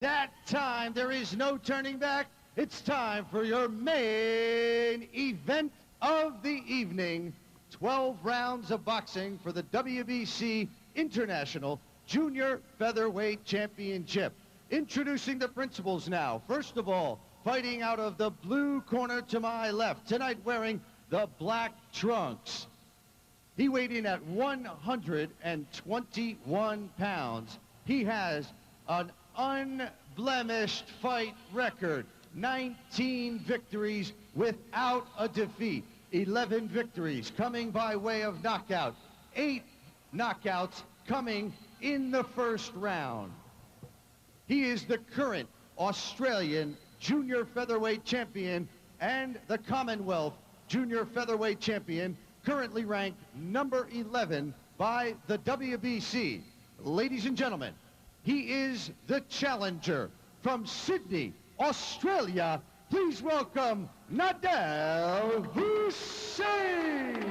That time, there is no turning back. It's time for your main event of the evening. 12 rounds of boxing for the WBC International Junior Featherweight Championship. Introducing the principals now. First of all, fighting out of the blue corner to my left, tonight wearing the black trunks. He weighed in at 121 pounds. He has an unblemished fight record, 19 victories without a defeat, 11 victories coming by way of knockout, 8 knockouts coming in the first round. He is the current Australian Junior Featherweight Champion and the Commonwealth Junior Featherweight Champion, currently ranked number 11 by the WBC. Ladies and gentlemen, he is the challenger from Sydney, Australia. Please welcome Nadal Hussein.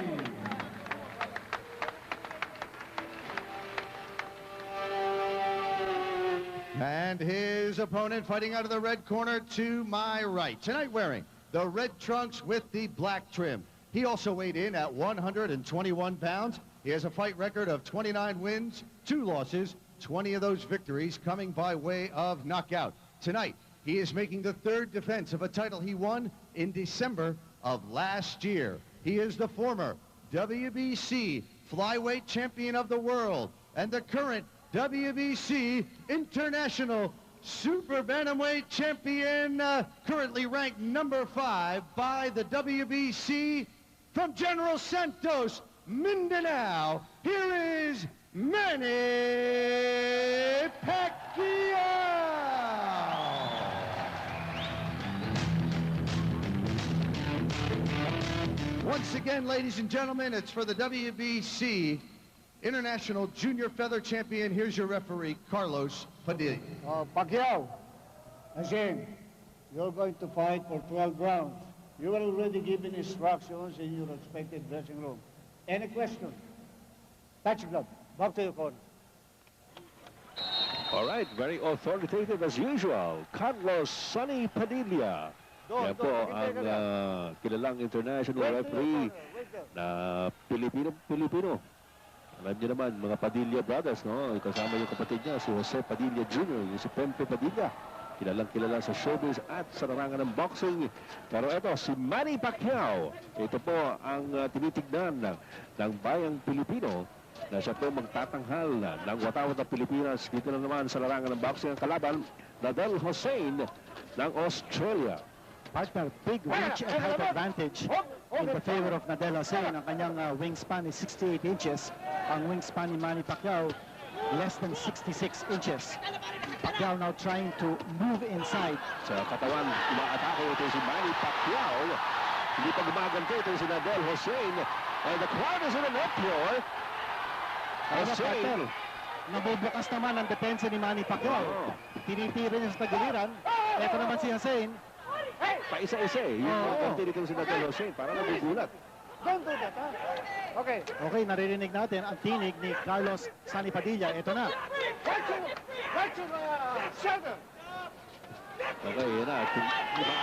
And his opponent fighting out of the red corner to my right, tonight wearing the red trunks with the black trim. He also weighed in at 121 pounds. He has a fight record of 29 wins, 2 losses, 20 of those victories coming by way of knockout. Tonight, he is making the 3rd defense of a title he won in December of last year. He is the former WBC flyweight champion of the world and the current WBC International Super Bantamweight champion, currently ranked number 5 by the WBC. From General Santos, Mindanao, here is Manny Pacquiao. Once again, ladies and gentlemen, it's for the WBC International Junior Feather Champion. Here's your referee, Carlos Padilla. Pacquiao, again, you're going to fight for 12 rounds. You were already given instructions in your respective dressing room. Any question? Touch glove. Back to your corner. All right, very authoritative as usual. Carlos Sonny Padilla. Yan po ang kilalang international referee na Pilipino. Alam niyo naman, mga Padilla brothers, no? Kasama yung kapatid niya, si Jose Padilla Jr., yung si Pempe Padilla. Kilalang-kilala sa showbiz at sa larangan ng boxing. Pero ito, si Manny Pacquiao. Ito po ang tinitignan ng bayang Pilipino na siya po magtatanghal ng watawat ng Pilipinas. Dito na naman sa larangan ng boxing ang kalaban, Nadal Hussein ng Australia. Partner, big reach and height advantage in the favor of Nadal Hussein. Ang kanyang wingspan is 68 inches. Ang wingspan ni Manny Pacquiao, less than 66 inches. Pacquiao now trying to move inside. Sa katawan, umaatake ito si Manny Pacquiao. Hindi pa gumaganto ito si Nadal Hussein. And the crowd is in an uproar. Hussein. Nabubukas naman ang depensa ni Manny Pacquiao. Tinitira niya sa tagiliran. Ito naman si Hussein. Paisa-isa eh. Yung konti nito si Nadal Hussein, parang nagugulat. Don't do that, huh? Okay. Okay, naririnig natin ang tinig ni Carlos Sonny Padilla. Ito na. Right to the shoulder. Okay, yun na.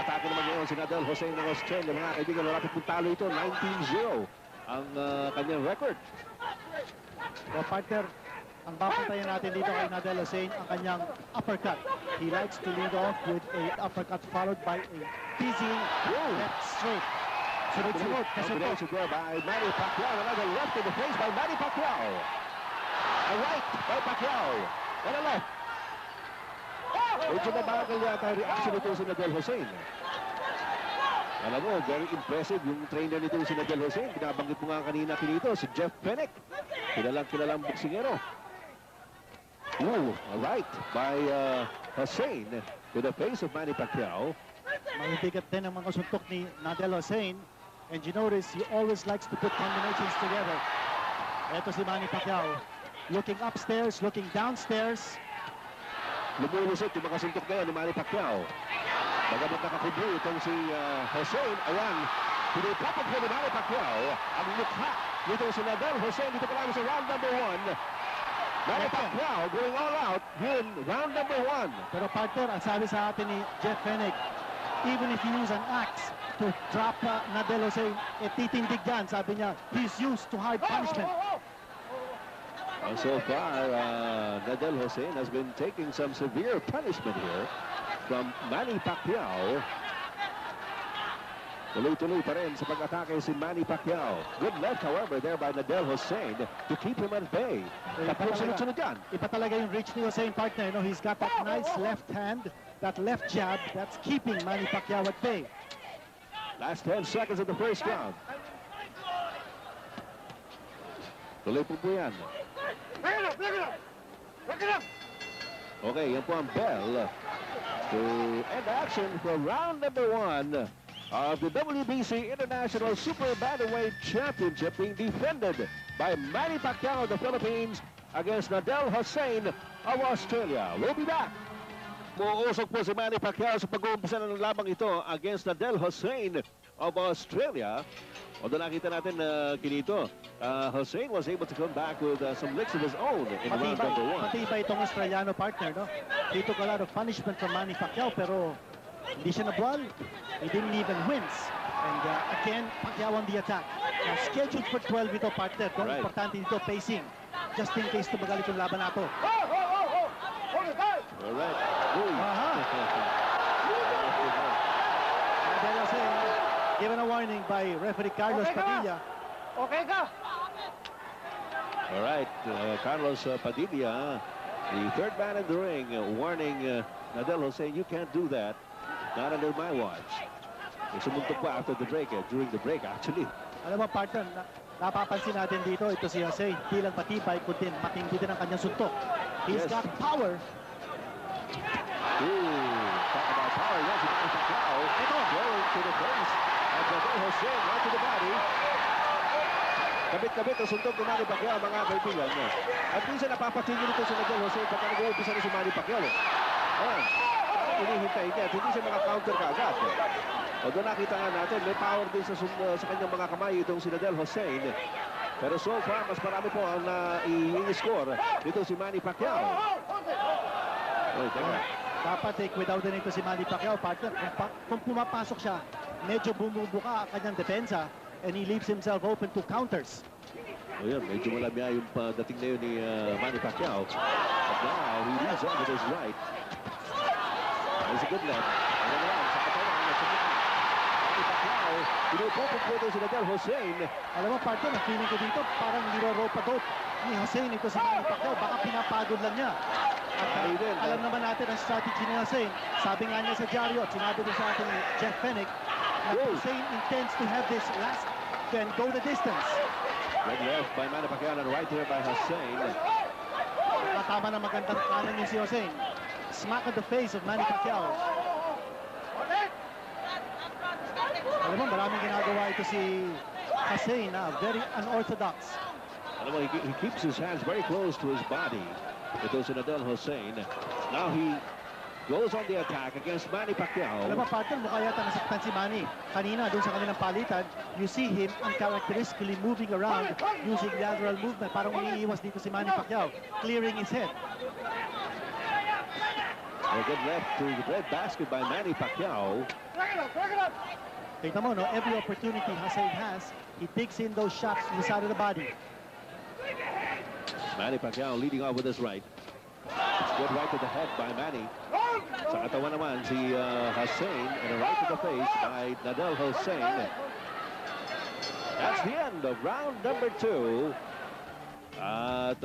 Atake naman ngayon si Nadal Hussein ng Australia. Mga kaibigan, malapit ng talo ito. 19-0 ang kanyang record. O partner, ang babantayan natin dito kay Nadal Hussein, ang kanyang uppercut. He likes to lead off with a uppercut followed by a dizzying left straight. Sunod-sunod, Combination there by Manny Pacquiao. Another left in the face by Manny Pacquiao. A right by Pacquiao. And a left. Medyo mabagal yata ang reaction nito si Nadal Hussein. Alam mo, very impressive yung trainer nito si Nadal Hussein. Binabanggit mo nga kanina kinito, si Jeff Fenech. Kilalang boksingero. Ooh, a right by Hussein to the face of Manny Pacquiao. Mabibigat din ang mga suntok ni Nadal Hussein. And you notice, he always likes to put combinations together. Ito si Manny Pacquiao. Looking upstairs, looking downstairs. Lumulusot yung mga suntok na yan ni Manny Pacquiao. Bagamat nakakubli itong si Hussein. Ayan, pinipapag ko ni Manny Pacquiao ang mukha nito si Nadal Hussein. Dito pa lang sa round number 1. Manny Pacquiao going all out in round number 1. Pero partner, ang sabi sa atin ni Jeff Fenech, even if you use an axe to drop Nadal Hussein, titindig yan. Sabi niya, he's used to hard punishment. And so far, Nadal Hussein has been taking some severe punishment here from Manny Pacquiao. Tuloy-tuloy pa rin sa pag-atake si Manny Pacquiao. Good left, however, there by Nadal Hussein to keep him at bay. Tapos sunod-sunod yan. Iba talaga yung reach ni Hussein, partner. You know, he's got that nice left hand, that left jab, that's keeping Manny Pacquiao at bay. Last 10 seconds of the first round. Tuloy po yan. Okay, yan po ang bell to end action for round number 1 of the WBC International Super Bantamweight Championship being defended by Manny Pacquiao of the Philippines against Nadal Hussein of Australia. We'll be back. Muusok po si Manny Pacquiao sa pag-uumpisa ng lamang ito against Nadal Hussein of Australia. Although nakita natin na kinito, Hussein was able to come back with some licks of his own in round number 1. Matibay itong Australiano, partner, no? He took a lot of punishment from Manny Pacquiao, pero hindi siya nabuwal. He didn't even wins. And again, Pacquiao on the attack. Now, scheduled for 12 ito, partner. Kung Right. importante dito, pacing. Just in case tumagal itong laban nato. Alright. Nadal Hussein, given a warning by referee Carlos Padilla. Okay ka? Alright, Carlos Padilla, the third man in the ring, warning Nadal Hussein, you can't do that. Not under my watch. Sumuntok pa after the break, during the break actually. Alam mo, partner, napapansin natin dito, ito si Hussein, di lang patibay, kundi matindi din ang kanyang suntok. He's Yes. got power. Talk about power. Yes, si Manny Pacquiao. Going to the face of Nadal Hussein, right to the body. Kabit-kabit ang suntok ni Manny Pacquiao, mga kaibigan. At minsan napapatigil ito si Nadal Hussein pagka nag-uumpisa na si Manny Pacquiao. Hinihintay niya at hindi siya maka-counter kaagad. Although nakita nga natin, may power din sa kanyang mga kamay itong si Nadal Hussein. Pero so far, mas marami po ang i-score dito si Manny Pacquiao. Oy, teka. Dapat quick daw din ito si Manny Pacquiao, partner. Kung pumapasok siya, medyo bumubuka ang kanyang depensa and he leaves himself open to counters. O yan, medyo malamya yung dating na yun ni Manny Pacquiao. But now, he leads on with his right. There's a good left. Ano na lang, sa katawan, Manny Pacquiao, pinupupot po ito si Nadal Hussein. Alam mo, partner, ang feeling ko dito, parang niro-rope-a-dope ni Hussein ito si Manny Pacquiao. Baka pinapagod lang niya. At alam naman natin ang strategy ni Hussein. Sabi nga niya sa dyaryo at sinabi din sa atin ni Jeff Fenech na Hussein intends to have this last and go the distance. Good left by Manny Pacquiao and right here by Hussein. Nakatama na magandang kanan niya si Hussein. Smack at the face of Manny Pacquiao. Alam mo, maraming ginagawa ito si Hussein na very unorthodox. Alam mo, he keeps his hands very close to his body. Ito si Nadal Hussein. Now he goes on the attack against Manny Pacquiao. Alam mo, partner, mukha yata nasaktan si Manny. Kanina, doon sa kanilang palitan, you see him uncharacteristically moving around using lateral movement. Parang umiiwas dito si Manny Pacquiao, clearing his head. A good left to the red basket by Manny Pacquiao. Tignan mo, no? Every opportunity Hussein has, he takes in those shots to the side of the body. Manny Pacquiao leading off with his right. Good right to the head by Manny. Sa katawan naman si Hussein and a right to the face by Nadal Hussein. That's the end of round number 2. At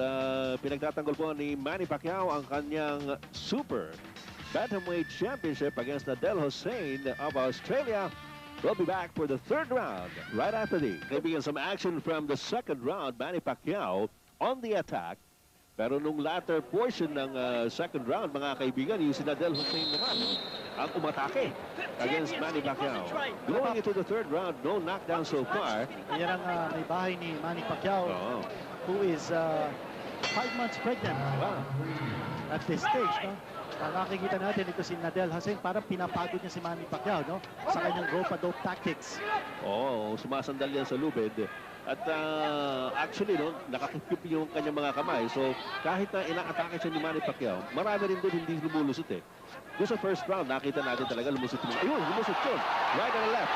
pinagtatanggol po ni Manny Pacquiao ang kanyang Super Bantamweight Championship against Nadal Hussein of Australia. We'll be back for the third round right after these. Maybe some action from the second round. Manny Pacquiao on the attack. Pero nung latter portion ng second round, mga kaibigan, yung si Nadal Hussein naman ang umatake against Manny Pacquiao. Going into the third round, no knockdown so far. Yan ang may bahay ni Manny Pacquiao, who is 5 months pregnant at this stage, no? Nakikita natin ito si Nadal Hussein, parang pinapagod niya si Manny Pacquiao, no? Sa kanyang rope-a-dope tactics. Oo, sumasandal yan sa lubid. At actually, no, nakakipip yung kanyang mga kamay. So, kahit na inaatake siya ni Manny Pacquiao, marami rin doon hindi lumulusot eh. Doon sa first round, nakita natin talaga lumusot yung... Ayun, lumusot yun. Right and left.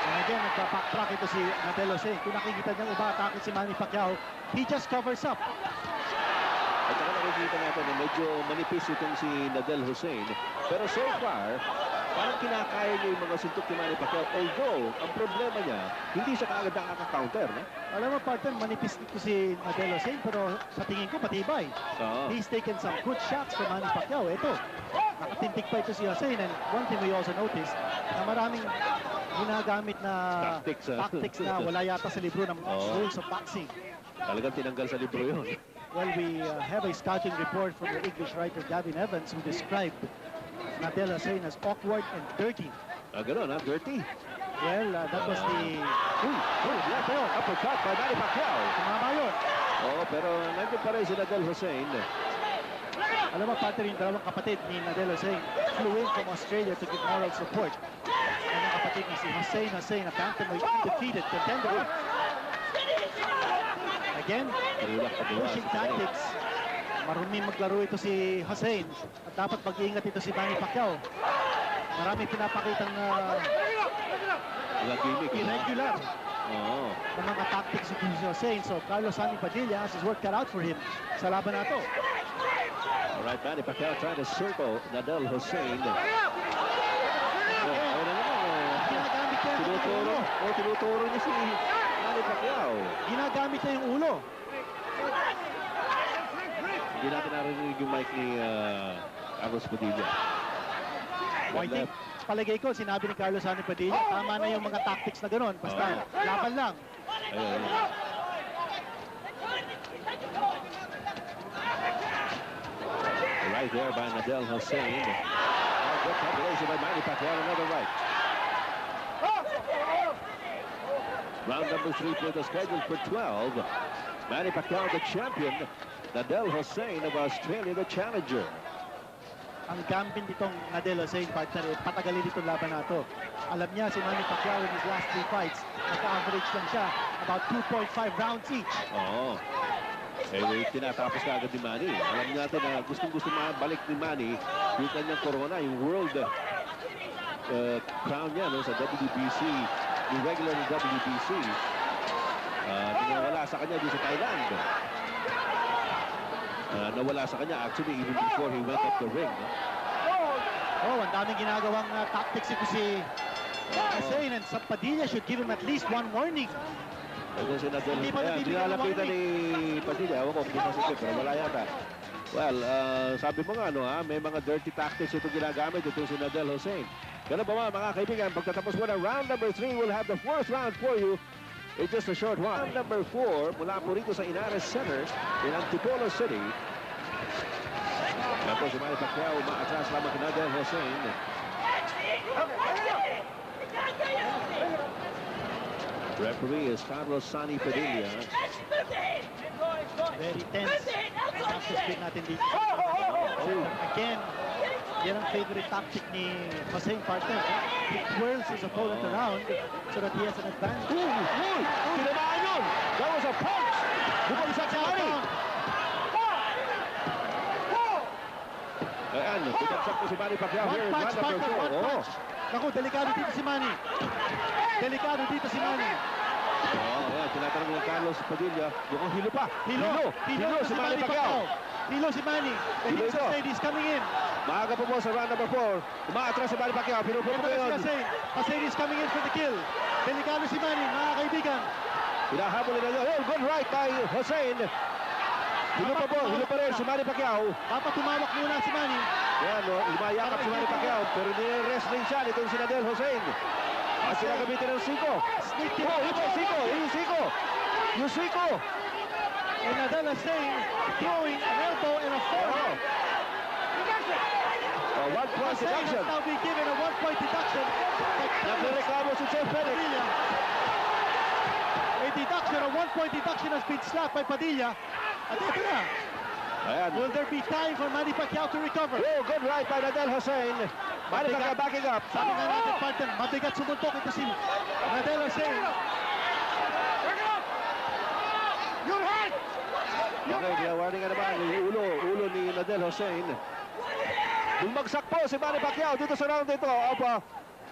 And again, nagpa-backtrack ito si Nadal Hussein. Kung nakikita niyang umaatake si Manny Pacquiao, he just covers up. At saka nakikita natin na medyo manipis itong si Nadal Hussein. Pero so far, parang kinakaya niya yung mga suntok ni Manny Pacquiao. Although, ang problema niya, hindi siya kaagad nakaka-counter. No? Alam mo, partner, manipis dito si Nadal Hussein, pero sa tingin ko, patibay. Oo. He's taken some good shots from Manny Pacquiao. Ito, nakatintig pa ito si Hussein. And one thing we also noticed, na maraming ginagamit na tactics na wala yata sa libro ng rules of boxing. Talagang tinanggal sa libro yun. Well, we have a scouting report from the English writer Gavin Evans who described Nadal Hussein as awkward and dirty. Gano'n, ha? Dirty. Well, that was the... Left yun. Uppercut by Manny Pacquiao. Tumama yun. Oo, pero nandun pa rin si Nadal Hussein. Alam mo, partner, yung dalawang kapatid ni Nadal Hussein flew in from Australia to give moral support. Yan ang kapatid ni si Hussein, a bantamweight undefeated contender. Again, pushing tactics. Marumi maglaro ito si Hussein. At dapat mag-iingat ito si Manny Pacquiao. Marami pinapakitang irregular na mga tactics ito si Hussein. So, Carlos Sonny Padilla has his work cut out for him sa laban na ito. Alright, Manny Pacquiao trying to circle Nadal Hussein. Ginagamit niya yung ulo. Tinuturo niya si Manny Pacquiao. Ginagamit niya yung ulo. Hindi natin narinig yung mic ni Carlos Padilla. I think, palagay ko, sinabi ni Carlos Sonny Padilla, tama na yung mga tactics na gano'n. Basta, laban lang. Ayun. Right there by Nadal Hussein. Good combination by Manny Pacquiao. Another right. Round number 3 for the schedule for 12. Manny Pacquiao, the champion. Nadal Hussein of Australia, the challenger. Ang gambin ditong Nadal Hussein, partner, patagalin itong laban na ito. Alam niya, si Manny Pacquiao in his last 3 fights, naka-average lang siya about 2.5 rounds each. Oo. Eh, tinatapos ka agad ni Manny. Alam natin na gustong-gusto balik ni Manny yung kanyang corona, yung world crown niya no, sa WBC, yung regular ng WBC. Nawala sa kanya dito sa Thailand. Nawala sa kanya actually even before he went up the ring. No? Ang daming ginagawang tactics ito si Hussein, and sa Padilla should give him at least one warning. Hindi pa nabibigyan ng Dinalapitan warning. ni Padilla. Ewan ko kung masakit, pero wala yata. Well, sabi mo nga, may mga dirty tactics ito ginagamit ito si Nadal Hussein. Ganun ba mga kaibigan, pagtatapos mo ng round number 3, we'll have the 4th round for you in just a short while. Round number 4, mula po rito sa Inares Center in Antipolo City. Tapos si Manny Pacquiao, umaatras lamang kay Nadal Hussein. Referee is Carlos Sonny Padilla. Very tense. Practice speed natin dito. Again, yan ang favorite tactic ni Hussein, partner. He twirls his opponent around so that he has an advantage. Tinamaan yun! That was a punch! Bumagsak si Manny! Ayan, bumagsak po si Manny Pacquiao here in round number 4. One punch. Naku, delikado dito si Manny. Delikado dito si Manny. Ayan, tinatanong ni Carlos Padilla. Mukhang hilo pa. Hilo si Manny Pacquiao. Hilo si Manny. The Hilo Hickson ito. lady is coming in. Maaga po sa round number 4. Umaatras si Manny Pacquiao. Pinupuno ko yun. Hussein is coming in for the kill. Delikado si Manny, mga kaibigan. Hinahabol nila yun. Oh, good right by Hussein. Hilo pa rin si Manny Pacquiao. Papatumawak muna si Manny. Yan, lumayakap si Manny Pacquiao. Pero nire-wrestling siya nitong si Nadal Hussein. At sila gamitin ng siko. Ito, siko. Yung siko. And Nadal Hussein throwing an elbow and a forearm. One-point Hussein deduction. has now been given a 1-point deduction. Nagreklamo si Jeff Fenech. A deduction, a 1-point deduction has been slapped by Padilla. At ito na. Ayan. Will there be time for Manny Pacquiao to recover? Oh, good right by Nadal Hussein. Manny Pacquiao backing up. Sabi nga natin, partner, mabigat sumuntok ito si Nadal Hussein. Okay, warning ka naman. Yung ulo ni Nadel Hussein. Bumagsak po si Manny Pacquiao dito sa round ito.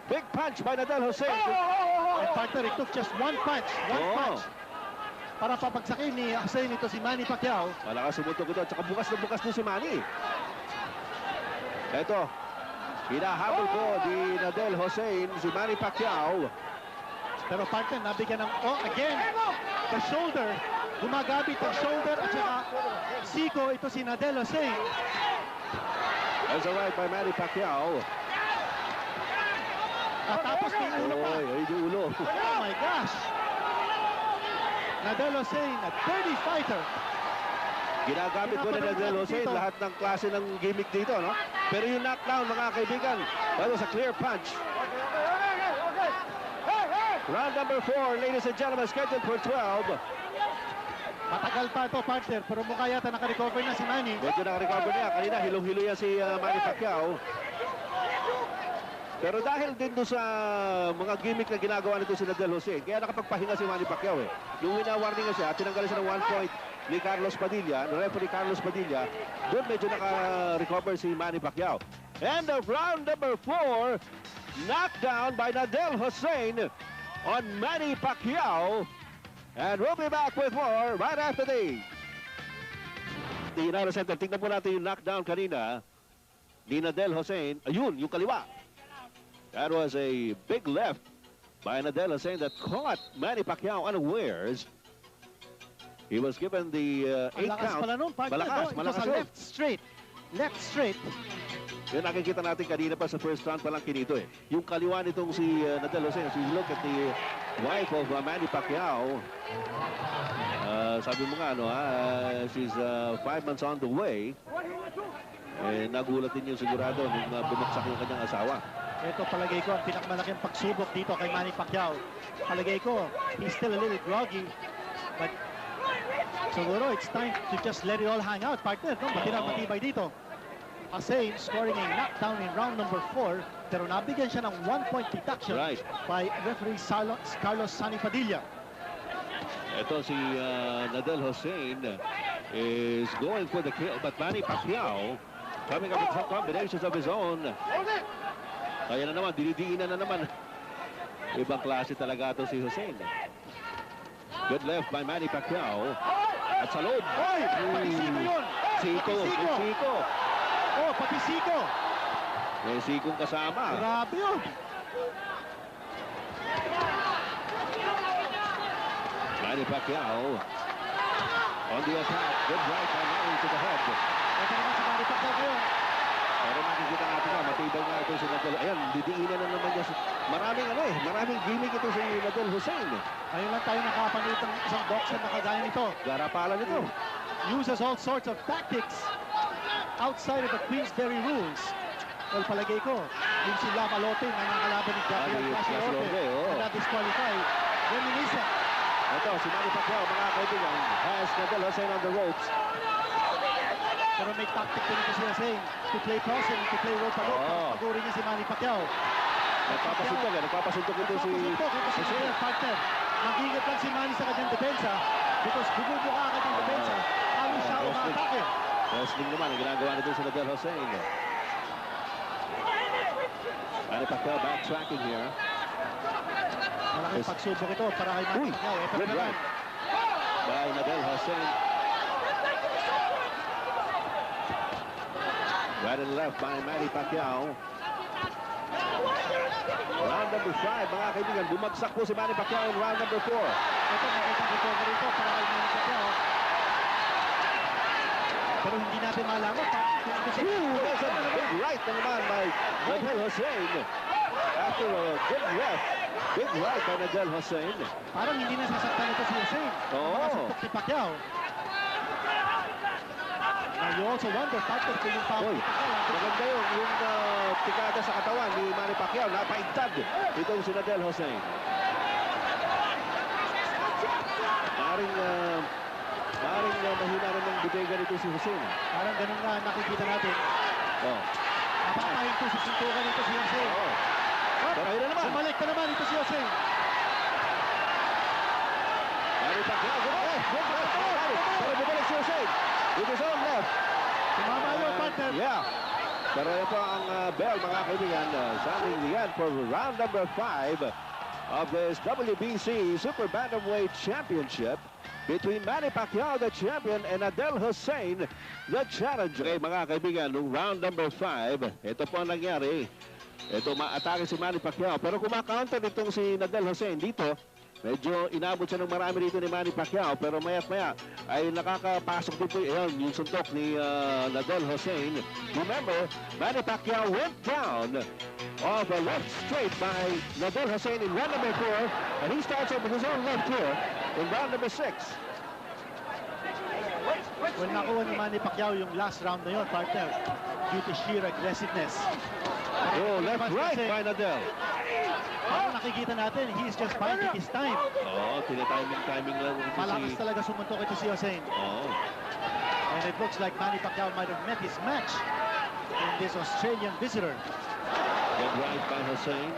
Big punch by Nadel Hussein. And partner, it took just one punch. One punch. Para papagsakin ni Hussein ito si Manny Pacquiao. Malakas sumutok ito. At saka bukas na bukas din si Manny. Ito. Hinahabol po ni Nadel Hussein si Manny Pacquiao. Pero partner, nabigyan ng, again, the shoulder. Gumagabit ang shoulder at saka siko ito si Nadel Hussein. That's a right by Manny Pacquiao. At tapos may ulo pa. Ay, yung ulo. Oh my gosh. Nadel Hussein, a dirty fighter. Ginagamit po ni Nadel Hussein lahat ng klase ng gimmick dito, no? Pero yung knockdown, mga kaibigan, that was a clear punch. Round number 4, ladies and gentlemen, scheduled for 12. Matagal pa ito, partner, pero mukha yata naka-recover na si Manny. Medyo naka-recover niya. Kanina, hilong-hilo yan si Manny Pacquiao. Pero dahil din doon sa mga gimmick na ginagawa nito si Nadel Hussein, kaya nakapagpahinga si Manny Pacquiao eh. Yung wina-warning siya, tinanggal siya ng 1 point ni Carlos Padilla, ng referee Carlos Padilla, doon medyo naka-recover si Manny Pacquiao. End of round number 4, knockdown by Nadel Hussein on Manny Pacquiao. And we'll be back with more right after the United Center. Tingnan po natin yung knockdown kanina ni Nadel Hussein. Ayun, yung kaliwa. That was a big left by Nadel Hussein that caught Manny Pacquiao unawares. He was given the 8 Malakas count. pala nun, partner. Malakas, Ito malakas sa yun. left straight. Left straight. Yan nakikita natin kanina pa sa first round pa lang kinito eh. Yung kaliwa nitong si Nadel Hussein, as you look at the wife of Manny Pacquiao, sabi mo nga, she's 5 months on the way. Eh, nagulat din yung sigurado nung bumagsak yung kanyang asawa. Ito palagay ko ang pinakamalaking pagsubok dito kay Manny Pacquiao. Palagay ko, he's still a little groggy. But siguro it's time to just let it all hang out, partner. No? Matibay dito. Hussein scoring a knockdown in round number 4, pero nabigyan siya ng 1-point deduction by referee Carlos Sonny Padilla. Ito si Nadel Hussein is going for the kill, but Manny Pacquiao coming up with some combinations of his own. Kaya na naman, dinidiinan na naman. Ibang klase talaga ito si Hussein. Good left by Manny Pacquiao. At sa loob. Oy! Pati Siko yun! Siko. Siko. Oh, pati Siko! May Sikong kasama. Grabe yun! Manny Pacquiao on the attack. Good right by Manny to the head. Ito naman si Manny Pacquiao ngayon. Pero makikita natin nga, matibay nga ito si Nadel. Ayan, didiinan na naman niya. Maraming gimmick ito si Nadel Hussein. Ngayon lang tayo nakapanood ng isang boxer na kagaya nito. Garapalan ito. Uses all sorts of tactics outside of the Queensberry rules. Well, palagay ko, yung si Lamalote na nakalaban ni Gabriel Casilorte na disqualify. Reminiscent. Ito, si Manny Pacquiao, mga kaibigan, has Nadel Hussein on the ropes. Pero may tactic din ito si Hussein to play crossing, to play rope a rope. Pagurin niya si Manny Pacquiao. Nagpapasuntok ito si Hussein. Partner, mag-ingat lang si Manny sa kanyang depensa because bumubuka agad yung depensa. Halos siya umatake. Wrestling naman ang ginagawa nito si Nadel Hussein. Manny Pacquiao backtracking here. Malaking pagsubok ito para kay Manny Pacquiao. Good right by Nadel Hussein. Right and left by Manny Pacquiao. Round number 5, mga kaibigan. Bumagsak po si Manny Pacquiao in round number 4. Ito, nakitang recovery ito para kay Manny Pacquiao. Pero hindi natin malaman pa. There's a big right naman by Nadel Hussein. After a good left, big right by Nadel Hussein. Parang hindi na sasaktan ito si Hussein. Nakasuktok si Pacquiao. Now you also wonder, partner, kung yung power. Maganda yung pikada sa katawan ni Manny Pacquiao. Napaigtad itong si Nadel Hussein. Maring mahina rin ng bidega nito si Hussein. Parang ganun nga nakikita natin. Napapahinto sa sintukan nito si Hussein. Pero ayun na naman. Bumalik na naman ito si Hussein. Manny Pacquiao, good left, good left. Pero bumalik si Hussein. With his own left. Tumama yun, partner. Yeah. Pero ito ang bell, mga kaibigan. Sounding the end for round number 5 of this WBC Super Bantamweight Championship between Manny Pacquiao, the champion, and Adel Hussein, the challenger. Okay, mga kaibigan, nung round number 5, ito po ang nangyari. Ito, ma-atake si Manny Pacquiao. Pero kumakaunter itong si Adel Hussein dito. Medyo inabot siya ng marami dito ni Manny Pacquiao. Pero maya't-maya ay nakakapasok dito yung suntok ni Adel Hussein. Remember, Manny Pacquiao went down off a left straight by Adel Hussein in round number 4. And he starts up with his own left here in round number 6. Well, nakuha ni Manny Pacquiao yung last round na yun, partner, due to sheer aggressiveness. Oh, left right by Nadal. Parang nakikita natin, he's just biding his time. Oo, tinatiming lang ito Malakas si... talaga sumuntok ito si Hussein. Oo. And it looks like Manny Pacquiao might have met his match in this Australian visitor. Good right by Hussein.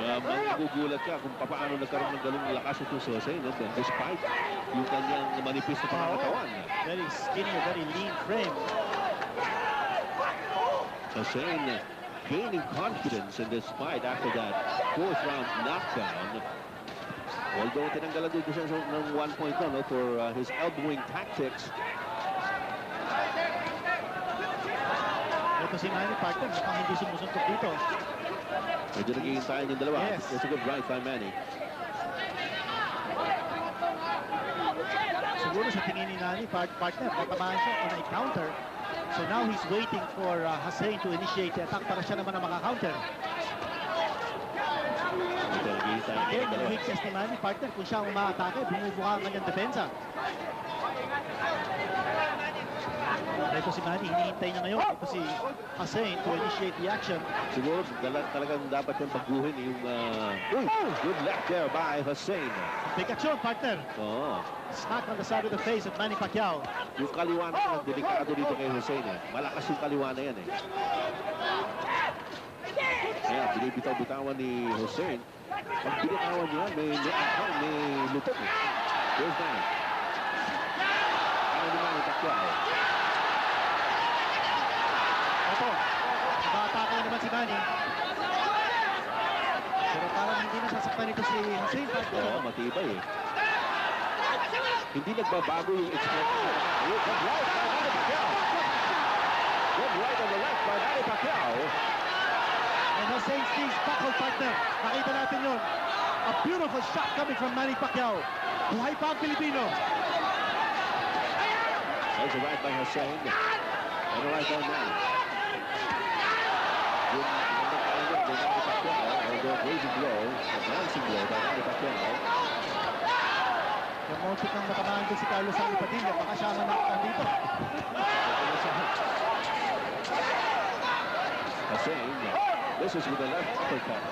Magugulat ka kung paano nagkaroon ng ganung lakas ito si Hussein. Despite yung kanyang manipis na pangangatawan. Very skinny, very lean frame. Hussein gaining confidence in this fight after that 4th round knockdown. Although tinanggalan din siya ng 1 point no, for his elbowing tactics. Ito si Manny, partner, mukhang hindi sumusuntok dito. Medyo naghihintayin yung dalawa. Yes. It's a good right by Manny. Siguro sa tingin ni Manny, partner, tatamaan siya kung na-counter. So now he's waiting for Hussein to initiate the attack para siya naman ang maka-counter. Medyo naghihintayin Again, yung yung dalawa. weakness ni Manny, partner, kung siya ang umaatake, bumubuka ang kanyang depensa. Ito si Manny, hinihintay niya ngayon. Ito si Hussein to initiate the action. Siguro talagang dapat yung pagguhin yung good left there by Hussein. Big action, partner. Oo. Smack on the side of the face of Manny Pacquiao. Yung kaliwa na ang delikado dito kay Hussein. Malakas yung kaliwa na yan eh. Kaya binibitaw-bitawan ni Hussein. Pag binitawan niya, may lutok eh. There's that. Ano naman yung Pacquiao? Ito, nag-atake na naman si Manny. Pero parang hindi nasasaktan ito si Hussein, partner. Oo, matibay eh. Hindi nagbabago yung expression. Good right by Manny Pacquiao. Good right on the left by Manny Pacquiao. And Hussein stays buckled, partner. Nakita natin yun. A beautiful shot coming from Manny Pacquiao. Buhay pa ang Pilipino. There's a right by Hussein. And a right by Manny. Yung Manny Pacquiao, although raising blow, advancing blow by Manny Pacquiao. Yung muntik ng matamaan din si Carlos Sani Padilla. Baka siya manaktan dito. Hussein, this is with the left uppercut.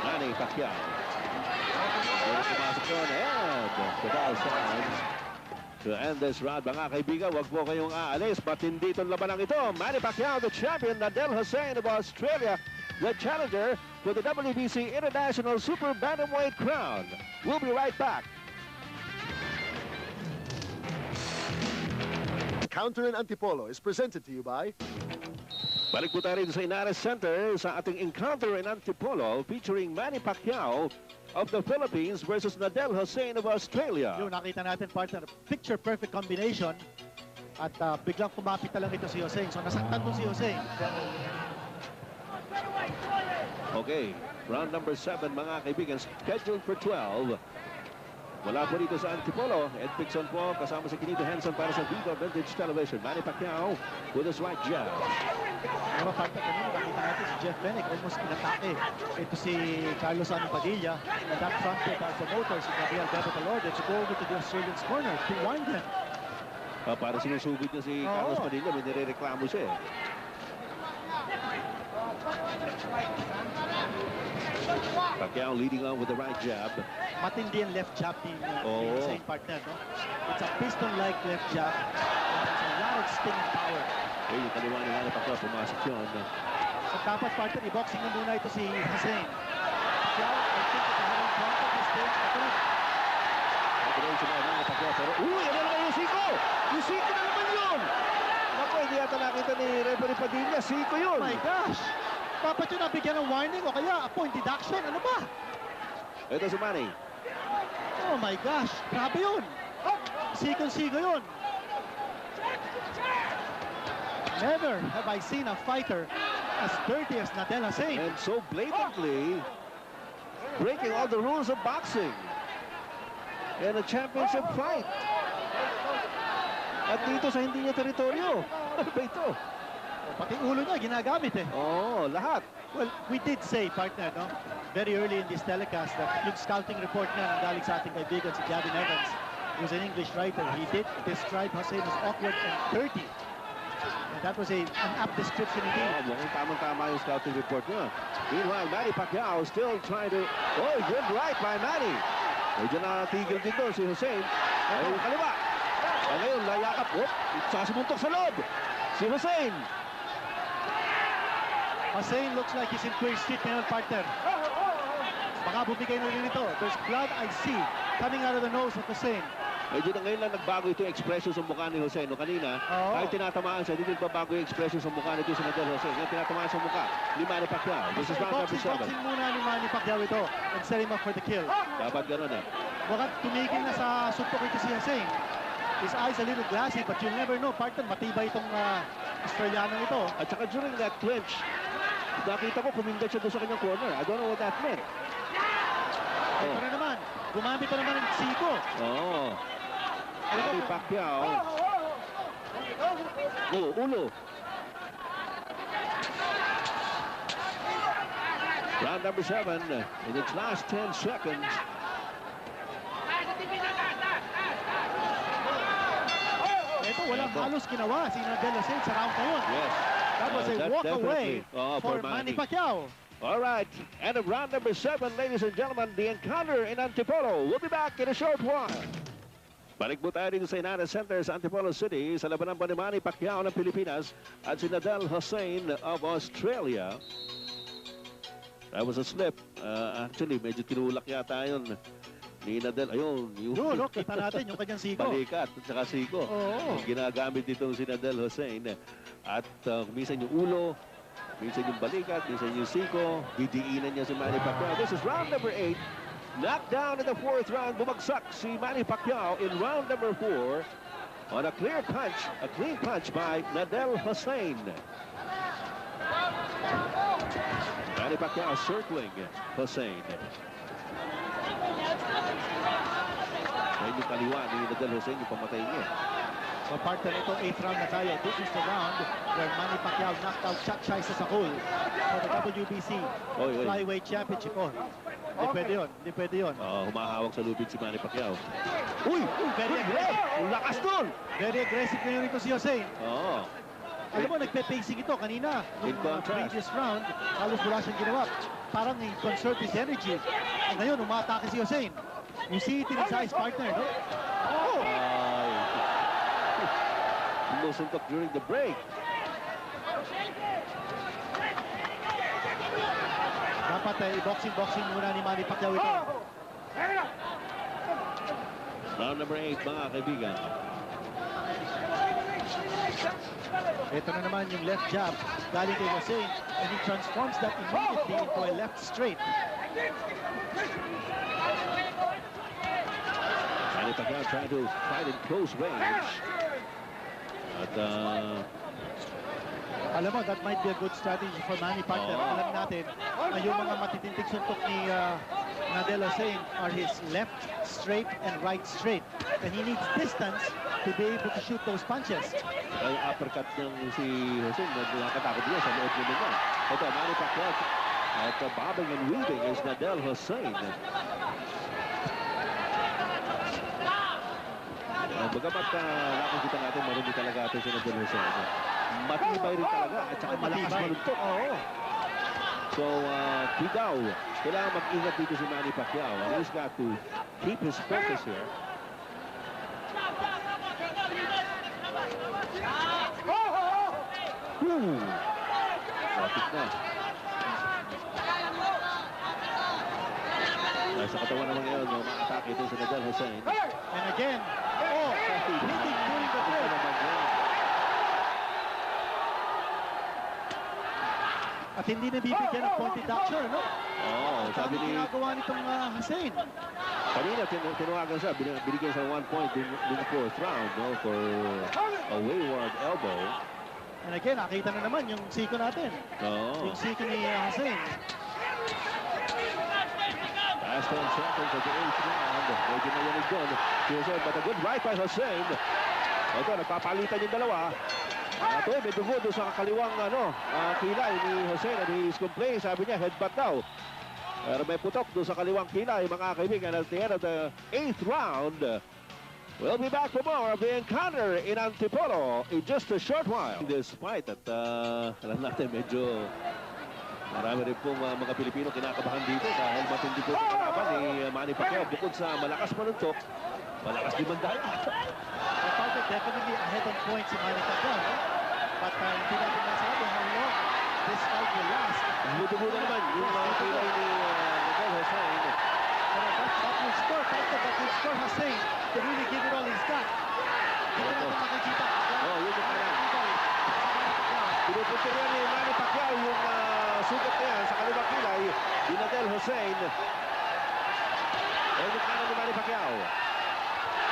Manny Pacquiao. Pero pumasok yun, and the bell signs to end this round. Mga kaibigan, wag po kayong aalis. But hindi itong labanang ito. Manny Pacquiao, the champion. Adel Hussein of Australia, the challenger for the WBC International Super Bantamweight crown. We'll be right back. Counter in Antipolo is presented to you by... Balik po tayo rito sa Inares Center sa ating encounter in Antipolo featuring Manny Pacquiao of the Philippines versus Adel Hussein of Australia. Yung nakita natin, partner, picture-perfect combination. At biglang kumapit na lang ito si Hussein. So nasaktan mo si Hussein. Okay, round number 7, mga kaibigan, scheduled for 12. Wala po dito sa Antipolo. Ed Pixon po kasama si Quinito Henson para sa Viva Vintage Television. Manny Pacquiao with his right jab. Pero partner, kanina nakita natin si Jeff Fenech almost pinatake. Ito si Carlos Sani Padilla. And that fronted our promoter, si Gabriel Bebe Talorde, to go over to the Australian's corner to wind him. Para sinusugod niya si Carlos Padilla. May nirereklamo siya eh. Pacquiao leading on with the right jab. Matindi ang left jab ni Oo. Hussein, partner. No? It's a piston-like left jab. There's a lot of stinging power. Eh, yung kaliwa ni Manny Pacquiao, pumasok yun. So dapat partner, i-boxing na muna ito si Hussein. Pacquiao, I think that having front of the stage, ito na. Pero, uy, ano naman yung Siko? Yung Siko na naman yun! Naku, hindi yata nakita ni Referee Padilla. Siko yun. Oh my gosh! Dapat yun nabigyan ng warning o kaya a point deduction. Ano ba? Ito si Manny. Oh my gosh! Grabe yun! Sigo yun! Never have I seen a fighter as dirty as Nadel Hussein. And so blatantly breaking all the rules of boxing in a championship fight. At dito sa hindi niya teritoryo. Ano ba ito? Pati ulo niya ginagamit eh. Oo, lahat. Well, we did say, partner, no? Very early in this telecast that yung scouting report niya ng galing sa ating kaibigan si Gavin Evans, who's an English writer, he did describe Hussein as awkward and dirty. And that was an apt description indeed. Oh, mukhang tamang-tama yung scouting report niya. Meanwhile, Manny Pacquiao still trying to... Oh, good right by Manny. Medyo natigil dito si Hussein. Ayun, kaliwa. At ngayon, layakap. Whoop, sasimuntok sa loob. Si Hussein. Hussein looks like he's in queer street ngayon, partner. Baka bumigay na rin ito. There's blood I see coming out of the nose of Hussein. Medyo na ngayon lang nagbago ito yung expression sa mukha ni Hussein. No, kanina, Oo. kahit tinatamaan siya, hindi nagbabago yung expression sa mukha nito si Nadel Hussein. Ngayon, tinatamaan sa mukha ni Manny Pacquiao. This is round number 7. Boxing muna ni Manny Pacquiao ito and set him up for the kill. Dapat ganun eh. Baka tumigil na sa suntok ito si Hussein. His eyes a little glassy, but you'll never know, partner. Matibay itong Australiano ito. At saka during that clinch, nakita ko kumindat siya doon sa kanyang corner. I don't know what that meant. Ito na naman. Gumamit pa naman ng Siko. Oo. Manny Pacquiao. Oh, ulo. Round number 7 in its last 10 seconds. Ito, walang halos ginawa si Nadel Hussein sa round na yun. Yes. That was a walk away for for Manny Pacquiao. All right, end of round number 7, ladies and gentlemen, the encounter in Antipolo. We'll be back in a short while. Balik po tayo dito sa United Center sa Antipolo City sa labanan po ni Manny Pacquiao ng Pilipinas at si Nadel Hussein of Australia. That was a slip. Actually, medyo tinulak yata yun ni Nadel. Ayun, yung Yun, kita natin yung kanyang Siko. balikat at saka Siko. Oo. Ginagamit itong si Nadel Hussein. At minsan yung ulo, minsan yung balikat, minsan yung Siko. Didiinan niya si Manny Pacquiao. This is round number 8. Knocked down in the 4th round. Bumagsak si Manny Pacquiao in round number 4 on a clear punch, a clean punch by Nadel Hussein. Manny Pacquiao circling Hussein. Ngayon yung kaliwa ni Nadel Hussein, yung pamatay niya. So partner, itong 8th round na tayo. This is the round where Manny Pacquiao knocked out Chuck Scheisse Sakul for the WBC Oy. Flyweight Championship. Oh, hindi pwede yun. Hindi pwede yun. Humahawak sa lupit si Manny Pacquiao. Uy, very aggressive. Ang lakas doon! Very aggressive ngayon ito si Hussein. Oo. Alam mo, nagpe-pacing ito kanina. In Nung contrast. previous round, halos wala siyang ginawa. Parang conserve his energy. Ngayon, umatake si Hussein. You see it in his eyes, partner, no? Oh! Lusuntok during the break. Dapat i-boxing muna ni Manny Pacquiao ito. Round number 8, mga kaibigan. Ito na naman yung left jab galing kay Hussein, and he transforms that immediately into a left straight. Manny Pacquiao trying to fight in close range. At Alam mo, that might be a good strategy for Manny Pacquiao. Oo. Alam natin na yung mga matitindig suntok ni Nadel Hussein are his left straight and right straight. And he needs distance to be able to shoot those punches. ang uppercut ng si Hussein, nakakatakot niya sa loob niya naman. Ito, Manny Pacquiao. At bobbing and weaving is Nadel Hussein. Bagamat nakikita natin marumi talaga ito si Nadel Hussein. Matibay rin talaga at saka malakas maluntok. Oo. So, Kidaw, kailangan mag-ingat dito si Manny Pacquiao. He's got to keep his focus here. na. Sa katawan naman ngayon, ma-atake ito si Nadal Hussein. And again, hitting during the third. At hindi na bibigyan ng point deduction, no? Sabi Sabi ni ginagawa nitong Hussein. kanina, tinuwagan siya, binigyan siya 1 point in the 4th round, no, for a wayward elbow. And again, nakita na naman yung siko natin. Yung siko ni Hussein. Last 10 seconds of the 8th round. Medyo nayanig doon. But a good right by Hussein. Ito, nagpapalitan yung dalawa. Ito, may dugo doon sa kaliwang kilay ni Hussein. And he's complaining, sabi niya, headbutt daw. Pero may putok doon sa kaliwang kilay, mga kaibigan. At the end of the 8th round, we'll be back for more of the encounter in Antipolo in just a short while. This fight at alam natin, medyo marami rin pong mga Pilipino kinakabahan dito dahil matindi po ang kalaban ni Manny Pacquiao. Bukod sa malakas manuntok, malakas din mandala. Definitely ahead on points si Manny Pacquiao, no? But hindi natin masabi how long this fight will last. Buto-buto naman yung kilay ni Nadal Hussein. That will score Hussein to really give it all he's got. Hindi natin makikita. Yun yung kanan. Pinupunta rin ni Manny Pacquiao yung sugat na yan sa kaliwang kilay ni Nadal Hussein. Yung kanan ni Manny Pacquiao.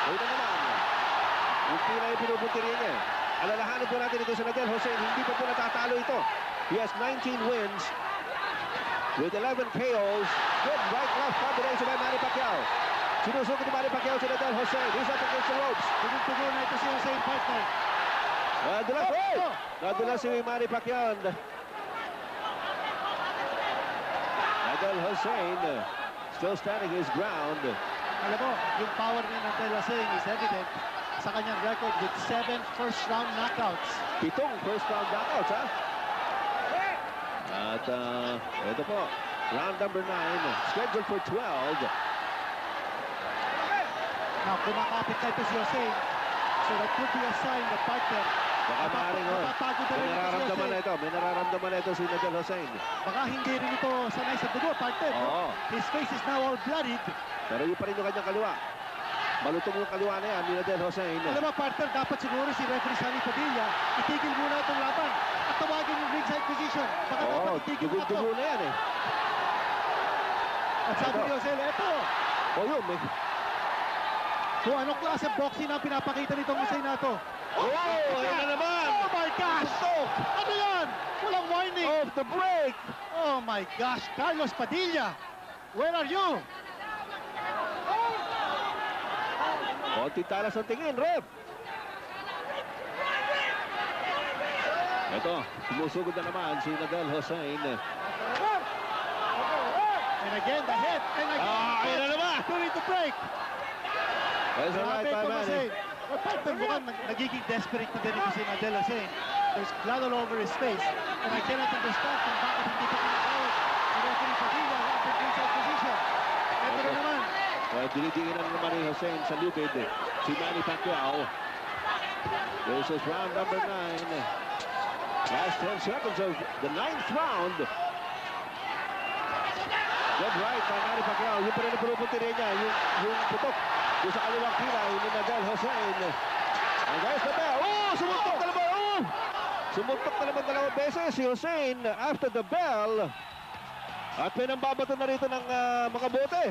Ito naman. Yung kilay pinupunta rin niya. Alalahanin po natin ito sa Nadal Hussein. Hindi pa po natatalo ito. He has 19 wins with 11 KOs. Good right-left combination by Manny Pacquiao. Sinusuko ni Manny Pacquiao si Nadal Hussein. He's up against the ropes. Tuloy na ito si Hussein, partner. Nadala si Manny Pacquiao. Nadal Hussein still standing his ground. Alam mo, yung power ni Nadal Hussein is evident sa kanyang record with 7 first-round knockouts. 7 first-round knockouts, ha? At ito po, round number 9, scheduled for 12. Now, kumakapit na ito si Hussein. So that could be a sign that partner. Baka maaaring Napapagod na may rin ito si nararamdaman na Hussein. ito. May nararamdaman na ito si Nadal Hussein. Baka hindi rin ito sanay sa dugo, partner. Oo. His face is now all bloodied. Pero yun pa rin yung kanyang kaliwa. Malutong yung kaliwa na yan ni Nadal Hussein. Alam mo, partner, dapat siguro si referee Sonny Padilla itigil muna itong laban at tawagin yung ringside position. Baka dapat itigil muna ito. dugo na yan eh. At sabi Ito. ni Jose, ito. Yun, may... Kung anong klase boxing ang pinapakita nitong Hussein na ito. Ayun na naman! Oh my gosh! Ano yan? Walang warning! Off the break! Oh my gosh! Carlos Padilla! Where are you? Konti talas ang tingin, ref! Ito, sumusugod na naman si Nadal Hussein. And again, the head. And again, Ayun na naman! during the break. There's a right Grabe by ito, Manny. Hussein. Well, partner, mukhang nagiging desperate na din ito si Nadal Hussein. There's blood all over his face. And I cannot understand kung bakit hindi pa kinakawit si referee Padilla after inside position. Ito na naman. Dinidiinan naman ni Hussein sa lubid si Manny Pacquiao. This is round number 9. Last 10 seconds of the 9th round. Good right by Manny Pacquiao. Yung pa rin ang pinupunti rin niya, yung putok yung sa kaliwang kilay ni Nadal Hussein. And there's the bell. Sumuntok na naman. Sumuntok na naman 2 beses si Hussein after the bell. At may nambabato na rito ng mga bote.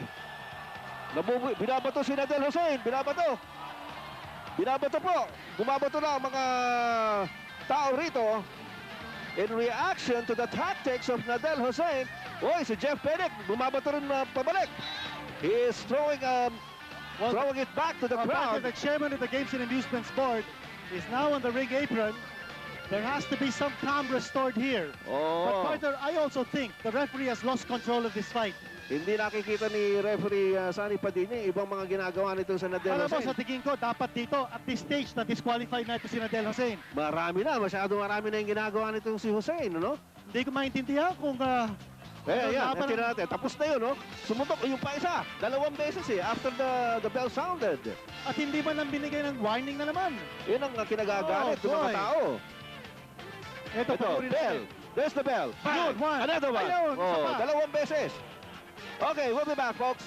Binabato si Nadal Hussein. Binabato po. Bumabato na ang mga tao rito. In reaction to the tactics of Nadal Hussein. Si Jeff Penick. Bumabato rin pabalik. He is throwing it back to the crowd. The chairman of the Games and Amusements Board is now on the ring apron. There has to be some calm restored here. But partner, I also think the referee has lost control of this fight. Hindi nakikita ni referee Sonny Padilla yung ibang mga ginagawa nito sa Nadal Alam mo, Hussein. sa tingin ko, dapat dito, at this stage, na-disqualified na ito si Nadal Hussein. Masyado marami na yung ginagawa nito si Hussein, no? Hindi ko maintindihan kung... Yan, tira natin. Tapos na yun, no? Sumutok yung pa isa. 2 beses after the bell sounded. At hindi man lang binigay ng warning na naman. Yun ang kinagagalit ng mga tao. Ito, Bell. There's the bell. Bang! Yun, one. Another one. Ayun, isa Oh, pa. dalawang beses. Okay, we'll be back, folks.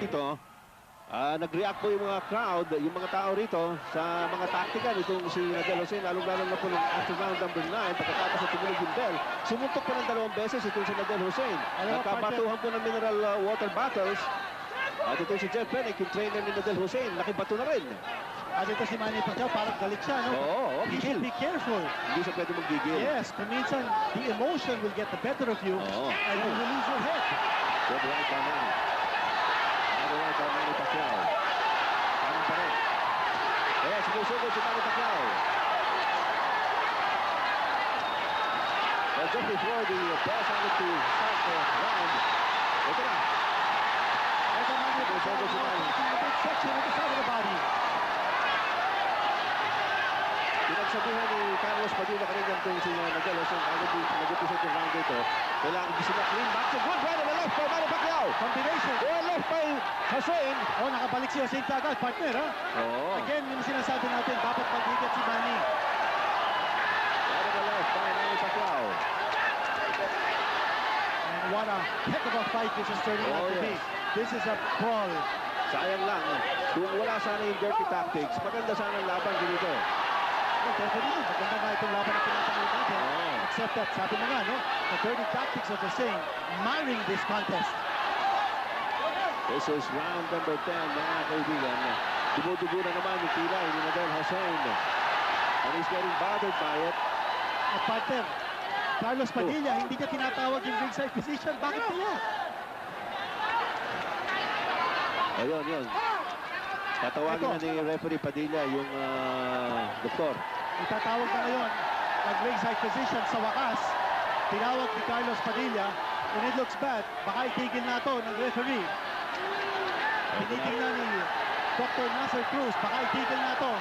Ito, nag-react po yung mga crowd, yung mga tao rito sa mga taktika nitong si Nadal Jose, lalong-lalo na po ng after round number 9, pagkatapos na tumunog yung bell. Sumuntok po ng dalawang beses itong si Nadal Hussein. Nagkabatuhan po ng mineral water bottles. At ito si Jeff Penick, yung trainer ni Nadal Hussein, nakibato na rin. At ito si Manny Pacquiao, parang galit siya, no? Oo, You should gigil. be careful. Hindi siya pwede maggigil. Yes, kung minsan, the emotion will get the better of you Oo. and you will lose your head. Good right by Manny. Good right by Manny Pacquiao. Parang pa rin. Kaya sinusugo si Manny Pacquiao. Well, just before the bell sounded to start the round, ito na. Ito Manny Pacquiao, Sinusugo si Manny. a big section at the side of the body. Pinagsabihan ni Carlos Padilla kanina itong si Nadal Jose bago nag-episode yung round dito. Kailangan gusto na clean back to good right on the left by Manny Pacquiao. Combination. Well left by Hussein. Oh, nakabalik si Hussein kagad, partner, ha? Oo. Again, yung sinasabi natin, dapat mag-ikat si Manny. Right on the left by Manny Pacquiao. And what a heck of a fight this is turning out to be. yes. This is a brawl. Sayang lang. Kung wala sana yung dirty tactics, maganda sana ang laban dito. Well, definitely, maganda nga itong laban na pinapanood natin. Oo. Except that, sabi mo nga, no? The dirty tactics of Hussein marring this contest. This is round number 10, mga kaibigan. Dumudugo na naman yung pilay ni Nadal Hussein. And he's getting bothered by it. At partner, Carlos Padilla, hindi niya tinatawag yung ringside position. Bakit kaya? Ayun, yun. Tatawagin na ni referee Padilla yung doktor. Itatawag na ngayon ang ringside position sa wakas. Tinawag ni Carlos Padilla. When it looks bad, baka itigil na ito ng referee. Tinitingnan ni Dr. Nasser Cruz, baka itigil na ito.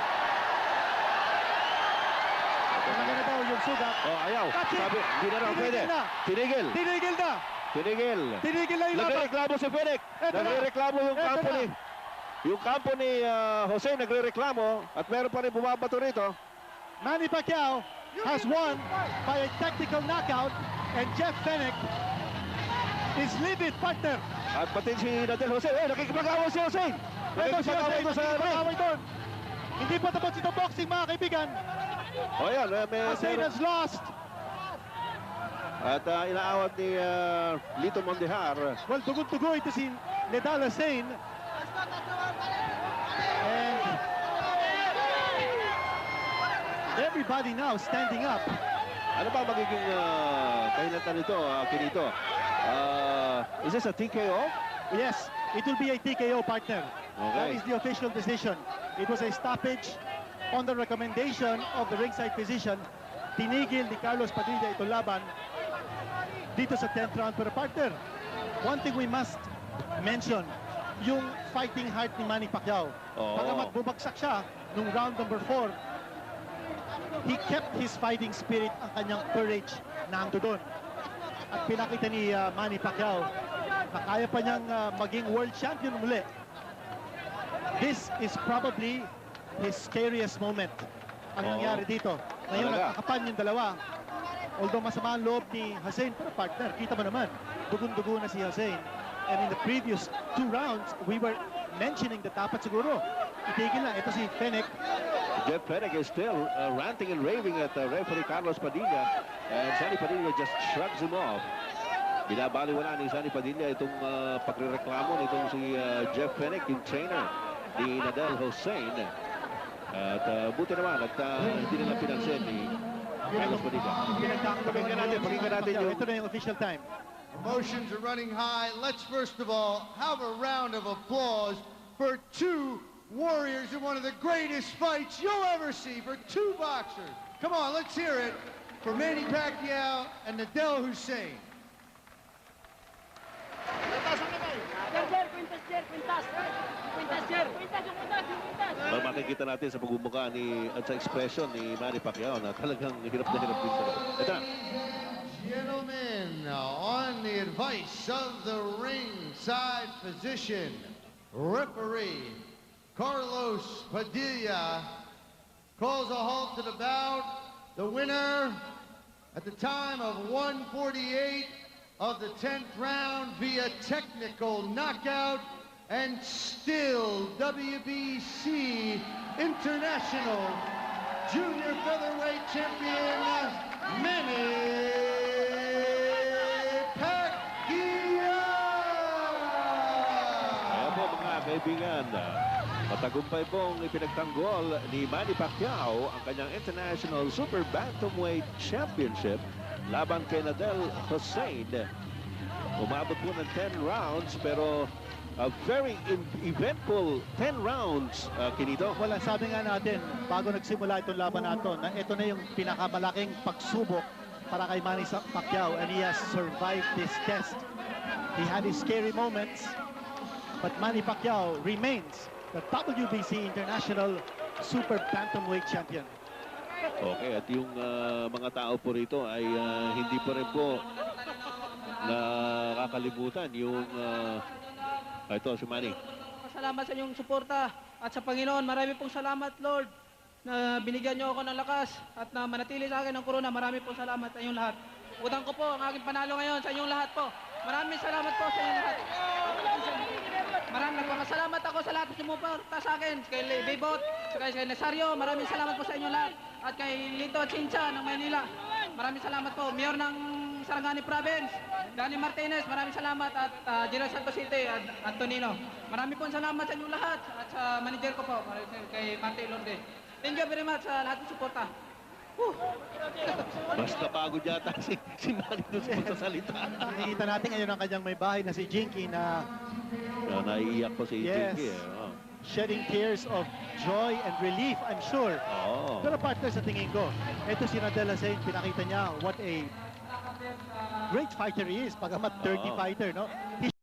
Talaga na daw yung sugat. Oh, ayaw. That's it. Sabi, hindi na raw pwede. Tinigil na. Tinigil. Tinigil na! Tinigil. Tinigil na yung laban! Nagre-reklamo si Fenech. Eto na. Nagre-reklamo yung Eto kampo na. ni... Yung kampo ni Jose nagre-reklamo at meron pa rin bumabato rito. Manny Pacquiao has won by a technical knockout and Jeff Fenech is livid, partner. At pati si Nadal Jose. Nakikipag-away si Jose. Ito si Jose, Nakikipag-away doon sa ring. nakikipag-away doon. Hindi pa tapos ito boxing, mga kaibigan. O yan, Hussein has lost. at inaawat ni Lito Mondejar. Well, tugon-tugo ito si Nadal Hussein. And everybody now standing up. Ano ba magiging kahinatan nito, Kinito? Is this a TKO? Yes, it will be a TKO, partner. That Okay. is the official decision. It was a stoppage on the recommendation of the ringside physician. Tinigil ni Carlos Padilla itong laban dito sa 10th round. Pero partner, one thing we must mention, yung fighting heart ni Manny Pacquiao. Oo. Bagamat bumagsak siya nung round number 4, he kept his fighting spirit, ang kanyang courage na ando doon. At pinakita ni Manny Pacquiao na kaya pa niyang maging world champion muli. This is probably his scariest moment ang Oo. nangyari dito. Ngayon, Talaga. nagkakapan yung dalawa. Although masama ang loob ni Hussein, pero partner, kita mo naman, dugun-dugo na si Hussein. And in the previous 2 rounds, we were mentioning that dapat siguro itigil na. Ito si Fenech. Jeff Fenech is still ranting and raving at referee Carlos Padilla. And Sonny Padilla just shrugs him off. Binabaliwala ni Sonny Padilla itong pagrereklamo nitong si Jeff Fenech, yung trainer ni Nadal Hussein. At buti naman at hindi nila pinansin ni Carlos Padilla. Pakinggan natin yung... Ito na yung official time. Emotions are running high. Let's first of all have a round of applause for 2 warriors in one of the greatest fights you'll ever see, for 2 boxers. Come on, let's hear it for Manny Pacquiao and Nadal Hussein. Well, makikita natin sa pagmumukha ni at sa expression ni Manny Pacquiao na talagang hirap na hirap din siya. Ito na. Gentlemen, on the advice of the ringside physician, referee Carlos Padilla calls a halt to the bout the winner at the time of 1:48 of the 10th round via technical knockout, and still WBC International Junior Featherweight Champion, Manny Pacquiao! Kaya po mga kaibigan, matagumpay pong ipinagtanggol ni Manny Pacquiao ang kanyang International Super Bantamweight Championship laban kay Nadel Hussein. Umabot po ng 10 rounds pero a very eventful 10 rounds, Kinito. Wala, sabi nga natin, bago nagsimula itong laban na ito, na ito na yung pinakamalaking pagsubok para kay Manny Pacquiao, and he has survived this test. He had his scary moments, but Manny Pacquiao remains the WBC International Super Bantamweight Champion. Okay, at yung mga tao po rito ay hindi pa rin po nakakalimutan yung ito si Manny. Salamat sa inyong suporta at sa Panginoon. Marami pong salamat, Lord, na binigyan niyo ako ng lakas at na manatili sa akin ng corona. Marami pong salamat sa inyong lahat. Utang ko po ang aking panalo ngayon sa inyong lahat po. Maraming salamat po sa inyong lahat. Maraming nagpapasalamat ako sa lahat ng sumuporta sa akin. Kay Bebot, kay Nazario, maraming salamat po sa inyong lahat. At kay Lito Chincha ng Maynila. Maraming salamat po. Mayor ng Sarangani Province, Danny Martinez, maraming salamat, at General Santos City at Antonino. Maraming po salamat sa inyong lahat at sa manager ko po, kay Marte Lorde. Thank you very much sa lahat ng suporta. Basta pagod yata si Manny doon sa salita. Nakikita natin ngayon ang kanyang may bahay na si Jinky na Naiiyak po si Yes. Jinky. shedding tears of joy and relief, I'm sure. Oo. Pero partner, sa tingin ko, ito si Nadel Hussein, pinakita niya what a great fighter he is, pagamat 30 Oo. fighter, no? He